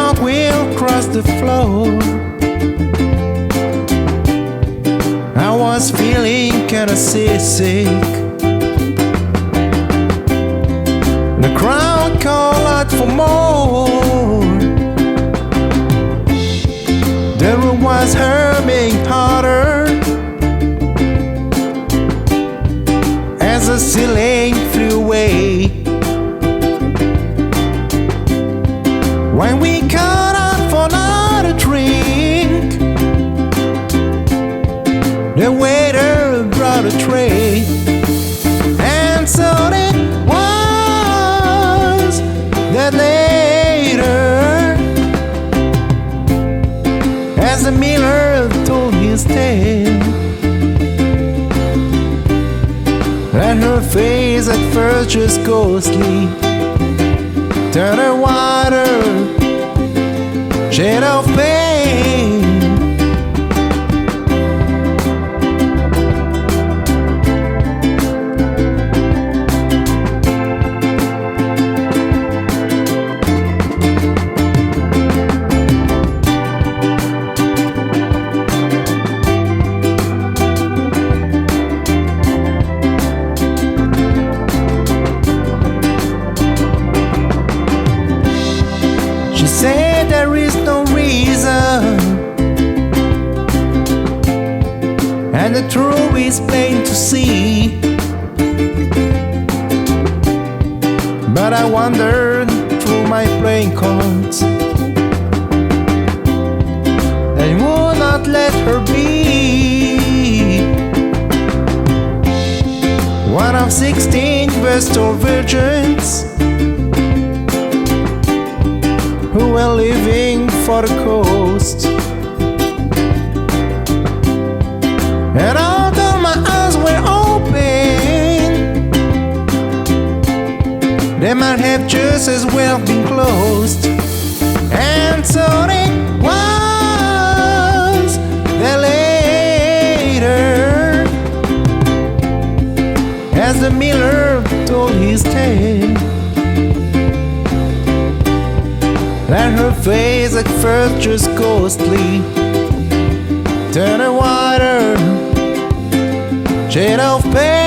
cartwheel across the floor. I was feeling kinda seasick. The crowd called out for more. The room was humming harder as the ceiling flew away. When we caught up for another drink, the waiter brought a tray, and so it was that later, as the miller told his tale, and her face at first just ghostly turned a wider shade of pain. She said there is no reason, and the truth is plain to see. But I wandered through my playing cards and would not let her be one of 16 Vestal virgins who were living for the coast. And although my eyes were open, they might have just as well been closed. And so it was that later, as the miller told his tale, and her face at first just ghostly turned a wider shade of pale.